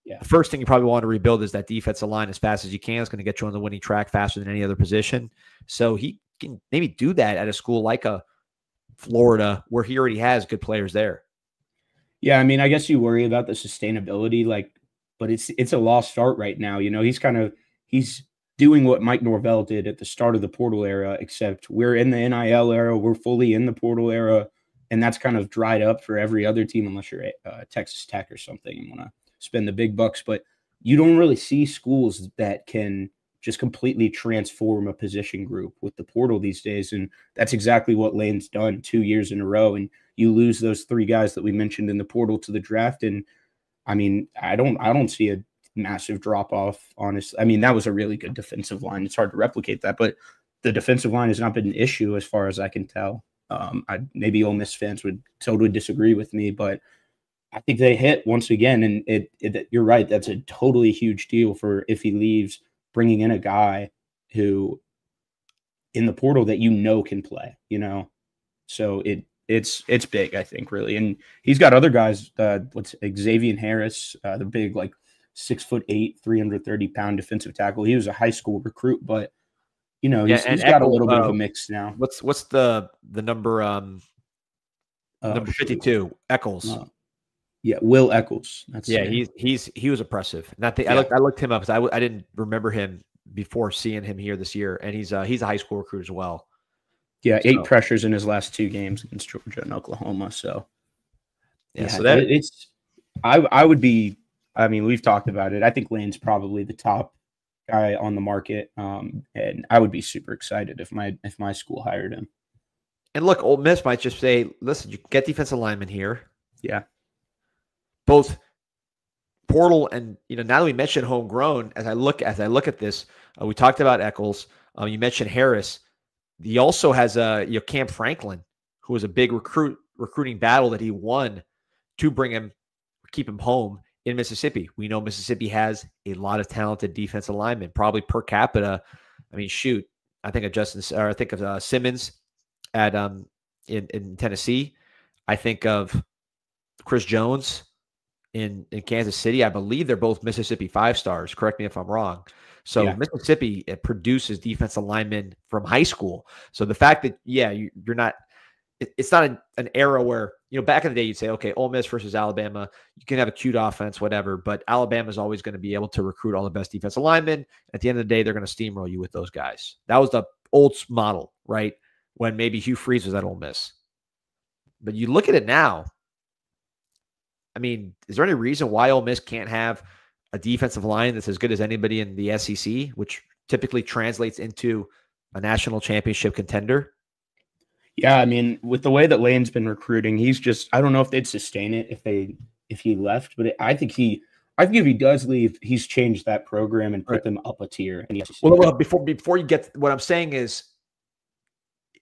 the first thing you probably want to rebuild is that defensive line as fast as you can. It's going to get you on the winning track faster than any other position. So he can maybe do that at a school like a Florida, where he already has good players there. Yeah, I mean, I guess you worry about the sustainability, but it's a lost start right now. You know, he's doing what Mike Norvell did at the start of the portal era, except we're in the NIL era, we're fully in the portal era, and that's kind of dried up for every other team unless you're Texas Tech or something and want to spend the big bucks. But you don't really see schools that can just completely transform a position group with the portal these days, and that's exactly what Lane's done 2 years in a row. And you lose those 3 guys that we mentioned in the portal to the draft, and I mean, I don't see a massive drop off, honestly. I mean, that was a really good defensive line. It's hard to replicate that, but the defensive line has not been an issue as far as I can tell. Maybe Ole Miss fans would totally disagree with me, but I think they hit once again. And you're right. That's a totally huge deal for if he leaves, bringing in a guy who in the portal that can play, so it's big, I think, really. And he's got other guys, Xavier Harris, the big, 6'8", 330-pound defensive tackle. He was a high school recruit, but he's got a little bit of a mix now. What's the number? Number 52, Eccles. Will Eccles. He was impressive. I looked him up because I didn't remember him before seeing him here this year, and he's a high school recruit as well. Yeah, 8 pressures in his last 2 games against Georgia and Oklahoma. So so I would be I mean, we've talked about it. I think Lane's probably the top guy on the market, and I would be super excited if my school hired him. And look, Ole Miss might just say, listen, you get defensive linemen here. Yeah. Both portal and, now that we mentioned homegrown, as I look at this, we talked about Eccles. You mentioned Harris. He also has Cam Franklin, who was a big recruiting battle that he won to keep him home in Mississippi. We know Mississippi has a lot of talented defensive linemen, probably per capita. I mean, shoot, I think of Simmons at in Tennessee. I think of Chris Jones in Kansas City. I believe they're both Mississippi 5-stars. Correct me if I'm wrong. So yeah. Mississippi, it produces defensive linemen from high school. So the fact that, you're not, it's not an era where, back in the day, you'd say, okay, Ole Miss versus Alabama, you can have a cute offense, whatever, but Alabama's always going to be able to recruit all the best defensive linemen. At the end of the day, they're going to steamroll you with those guys. That was the old model, right? When maybe Hugh Freeze was at Ole Miss. But you look at it now, I mean, is there any reason why Ole Miss can't have a defensive line that's as good as anybody in the SEC, which typically translates into a national championship contender? Yeah, I mean, with the way that Lane's been recruiting, I don't know if they'd sustain it if he left, but I think if he does leave, he's changed that program and put them up a tier in the SEC. Well, before you get, what I'm saying is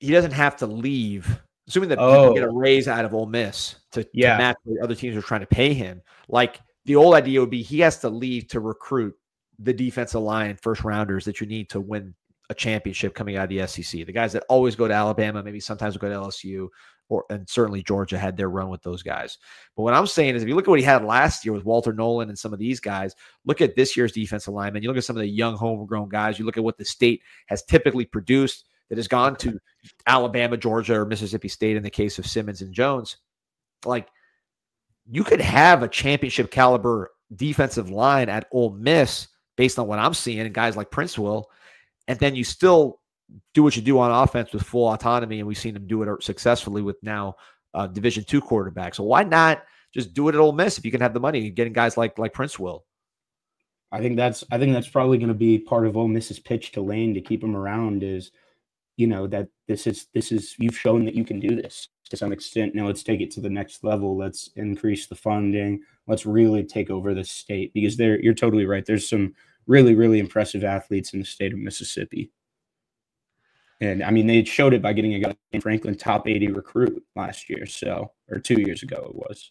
he doesn't have to leave. Assuming that he can get a raise out of Ole Miss to match what other teams are trying to pay him. Like, the old idea would be he has to leave to recruit the defensive line first rounders that you need to win a championship coming out of the SEC. The guys that always go to Alabama, maybe sometimes will go to LSU, and certainly Georgia had their run with those guys. But what I'm saying is, if you look at what he had last year with Walter Nolan and some of these guys, look at this year's defensive linemen. You look at some of the young homegrown guys. You look at what the state has typically produced that has gone to Alabama, Georgia, or Mississippi State in the case of Simmons and Jones. Like, you could have a championship caliber defensive line at Ole Miss based on what I'm seeing and guys like Prince will, and then you still do what you do on offense with full autonomy, and we've seen them do it successfully with now Division II quarterbacks. So why not just do it at Ole Miss if you can have the money, getting guys like Prince will? I think that's probably going to be part of Ole Miss's pitch to Lane to keep him around is, that this is you've shown that you can do this to some extent. Now let's take it to the next level. Let's increase the funding. Let's really take over the state, because you're totally right. There's some really, really impressive athletes in the state of Mississippi. And I mean, they showed it by getting a guy named Franklin top 80 recruit last year, or 2 years ago it was.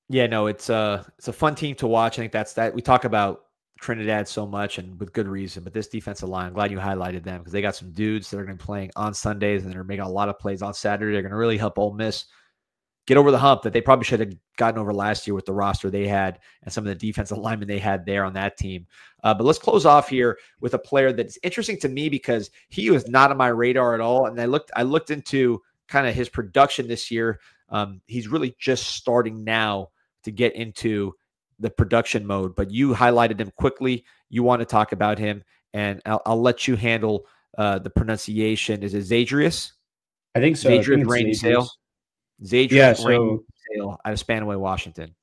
Yeah, no, it's a fun team to watch. I think that we talk about Trinidad so much, and with good reason, but this defensive line, I'm glad you highlighted them, because they got some dudes that are going to be playing on Sundays and they're making a lot of plays on Saturday. They're going to really help Ole Miss get over the hump that they probably should have gotten over last year with the roster they had and some of the defensive linemen they had there on that team. But let's close off here with a player that's interesting to me because he was not on my radar at all. And I looked into kind of his production this year. He's really just starting now to get into the production mode, but you highlighted him quickly. You want to talk about him, and I'll let you handle the pronunciation. Is it Zadrius? I think so. Zadrius Rainey-Sale. Zadrius Rainey-Sale out of Spanaway, Washington.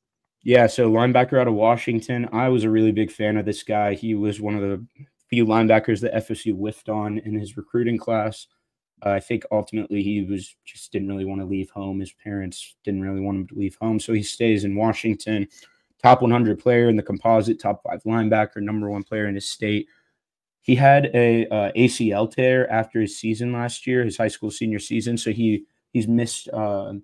Yeah, so linebacker out of Washington. I was a really big fan of this guy. He was one of the few linebackers that FSU whiffed on in his recruiting class. I think ultimately he didn't really want to leave home. His parents didn't really want him to leave home, so he stays in Washington. Top 100 player in the composite, top 5 linebacker, #1 player in his state. He had a ACL tear after his season last year, his high school senior season. So he's missed a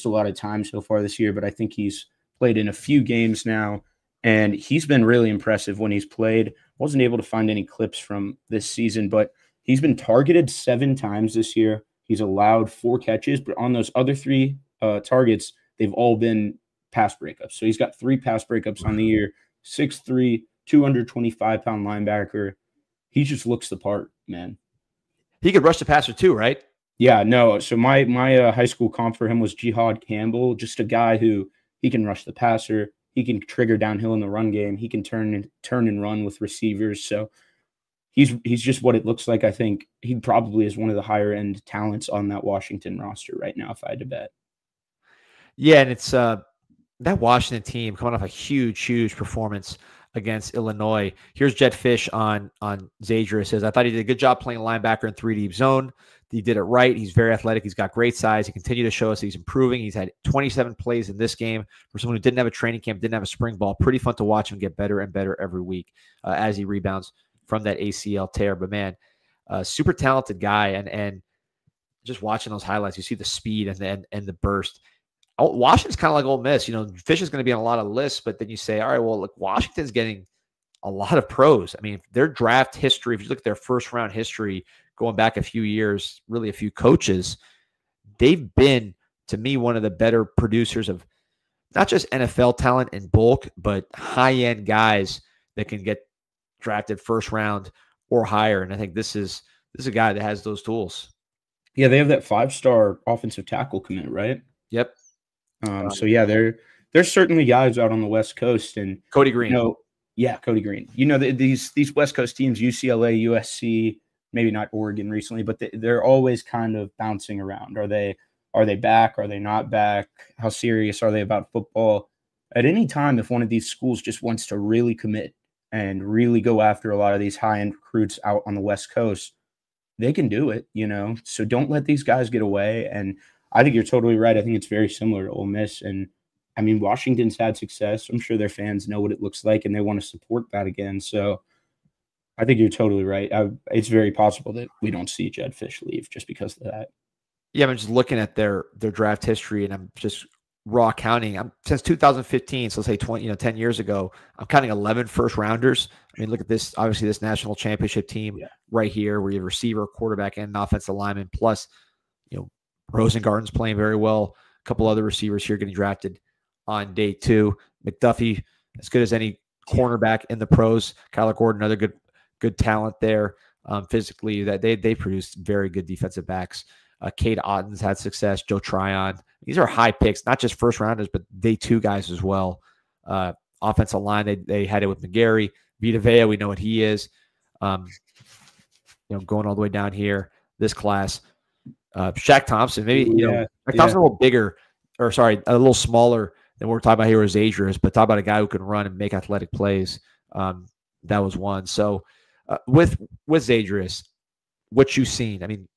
lot of time so far this year, but I think he's played in a few games now, and he's been really impressive when he's played. Wasn't able to find any clips from this season, but he's been targeted 7 times this year. He's allowed 4 catches, but on those other 3 targets, they've all been pass breakups. So he's got 3 pass breakups on the year. 6'3", 225-pound linebacker. He just looks the part, man. He could rush the passer too, right? Yeah, no. So my high school comp for him was Jihad Campbell, just a guy who he can rush the passer. He can trigger downhill in the run game. He can turn and run with receivers. So he's just what it looks like. I think he probably is one of the higher end talents on that Washington roster right now, if I had to bet. Yeah, and it's that Washington team coming off a huge performance against Illinois. Here's Jed Fish on Zadra. Says, I thought he did a good job playing linebacker in 3 deep zone. He did it right. He's very athletic. He's got great size. He continued to show us he's improving. He's had 27 plays in this game. For someone who didn't have a training camp, didn't have a spring ball, pretty fun to watch him get better and better every week as he rebounds from that ACL tear. But man, super talented guy. And just watching those highlights, you see the speed and the burst. Washington's kind of like Ole Miss. Fish is going to be on a lot of lists, but then you say, all right, well, look, Washington's getting a lot of pros. I mean, their draft history, if you look at their first round history, going back a few years, really a few coaches, they've been, to me, one of the better producers of not just NFL talent in bulk, but high-end guys that can get drafted first round or higher. And I think this is a guy that has those tools. Yeah, they have that 5-star offensive tackle commit, right? Yep. So yeah, there's certainly guys out on the West Coast, and Cody Green. Cody Green. These West Coast teams, UCLA, USC, maybe not Oregon recently, but they're always kind of bouncing around. Are they back? Are they not back? How serious are they about football? At any time, if one of these schools just wants to really commit and really go after a lot of these high-end recruits out on the West Coast, they can do it, So don't let these guys get away. And I think you're totally right. I think it's very similar to Ole Miss. And I mean, Washington's had success. I'm sure their fans know what it looks like and they want to support that again. So I think you're totally right. It's very possible that we don't see Jed Fish leave just because of that. Yeah, I'm just looking at their draft history, and I'm just raw counting. Since 2015, so let's say 10 years ago, I'm counting 11 first rounders. I mean, look at this. Obviously, this national championship team right here, where you have receiver, quarterback, and an offensive lineman. Plus, Rosengarten's playing very well. A couple other receivers here getting drafted on day 2. McDuffie, as good as any cornerback in the pros. Kyler Gordon, another good talent there. Physically, that they produced very good defensive backs. Cade Otton's had success. Joe Tryon. These are high picks, not just first rounders, but day 2 guys as well. Offensive line, they had it with McGarry. Vita Vea, we know what he is. Going all the way down here, this class. Shaq Thompson, maybe Shaq Thompson a little bigger, or sorry, a little smaller than what we're talking about here with Zadrius, but talk about a guy who can run and make athletic plays. That was one. So with Zadrius, what you've seen, I mean,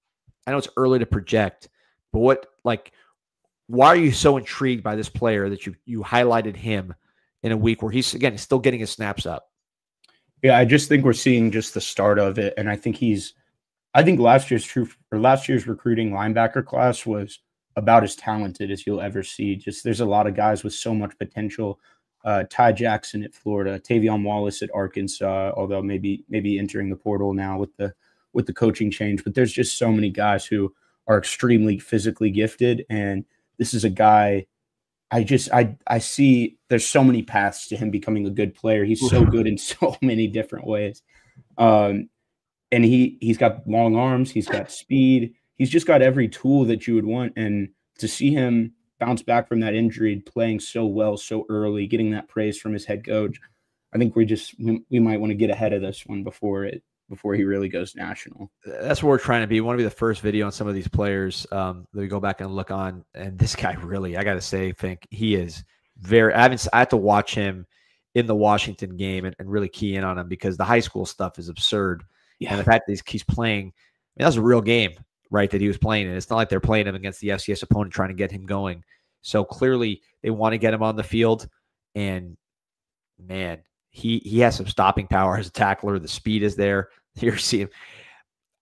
I know it's early to project, but why are you so intrigued by this player that you highlighted him in a week where he's still getting his snaps up? Yeah, I just think we're seeing just the start of it, and I think last year's recruiting linebacker class was about as talented as you'll ever see. Just there's a lot of guys with so much potential. Ty Jackson at Florida, Tavion Wallace at Arkansas, although maybe entering the portal now with the coaching change. But there's just so many guys who are extremely physically gifted, and this is a guy. I see there's so many paths to him becoming a good player. He's so good in so many different ways. And he's got long arms. He's got speed. He's just got every tool that you would want. And to see him bounce back from that injury, playing so well so early, getting that praise from his head coach, I think we might want to get ahead of this one before he really goes national. That's what we're trying to be. We want to be the first video on some of these players that we go back and look on. And this guy really, I got to say, Fink, he is very – I have to watch him in the Washington game and really key in on him because the high school stuff is absurd. Yeah. And the fact that he's playing – that was a real game, right, that he was playing in. It's not like they're playing him against the FCS opponent trying to get him going. So clearly they want to get him on the field. And, man, he has some stopping power as a tackler. The speed is there. Here, see him.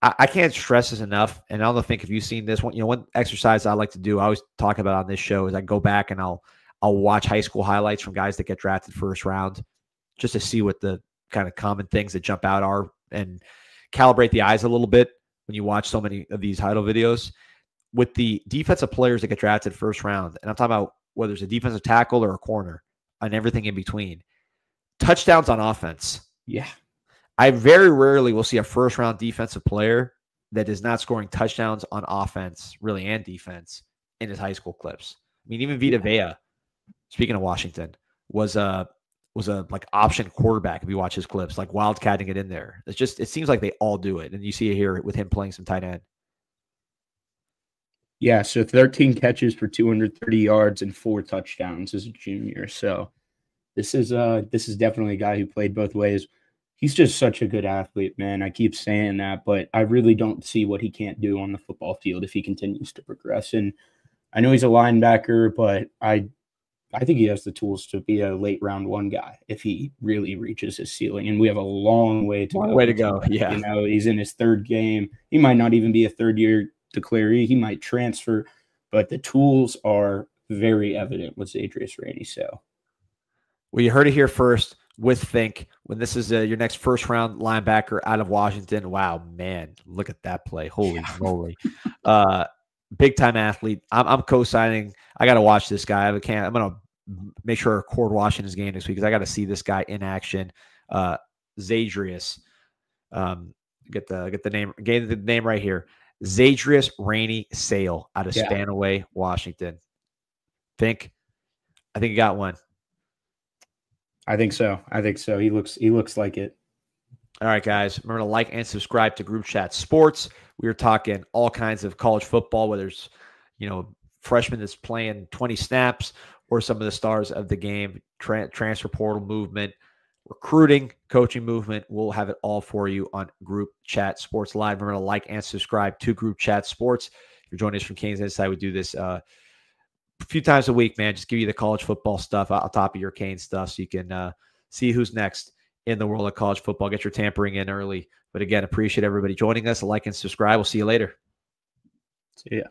I can't stress this enough, and I don't think if you've seen this one. One exercise I like to do, I always talk about on this show, is I go back and I'll watch high school highlights from guys that get drafted first round, just to see what the kind of common things that jump out are, and calibrate the eyes a little bit when you watch so many of these idle videos with the defensive players that get drafted first round. And I'm talking about whether it's a defensive tackle or a corner and everything in between. Touchdowns on offense. Yeah. I very rarely will see a first-round defensive player that is not scoring touchdowns on offense, really, and defense in his high school clips. I mean, even Vita Vea, speaking of Washington, was a option quarterback. If you watch his clips, like wildcatting it in there. It seems like they all do it, and you see it here with him playing some tight end. Yeah, so 13 catches for 230 yards and 4 touchdowns as a junior. So this is definitely a guy who played both ways. He's just such a good athlete, man. I keep saying that, but I really don't see what he can't do on the football field if he continues to progress. And I know he's a linebacker, but I think he has the tools to be a late round one guy if he really reaches his ceiling. And we have a long way to Long go. way to go. Yeah. You know, he's in his third game. He might not even be a third year declaree. He might transfer, but the tools are very evident with Zadrius Rainey. So, Well, you heard it here first with Fink. When this is your next first round linebacker out of Washington. Wow, man, look at that play. Holy moly. Big time athlete. I'm co-signing. I got to watch this guy. I'm going to make sure I record watching his game next week because I got to see this guy in action. Zadrius. Get the name right here. Zadrius Rainey Sale out of Spanaway, Washington. Fink, I think you got one. I think so. He looks like it. All right, guys. Remember to like and subscribe to Group Chat Sports. We are talking all kinds of college football, whether it's, freshman that's playing 20 snaps or some of the stars of the game, transfer portal movement, recruiting, coaching movement. We'll have it all for you on Group Chat Sports Live. Remember to like and subscribe to Group Chat Sports. If you're joining us from Canes Inside, we do this a few times a week, man. Just give you the college football stuff on top of your Canes stuff so you can see who's next in the world of college football. Get your tampering in early. But again, appreciate everybody joining us. Like and subscribe. We'll see you later. See ya.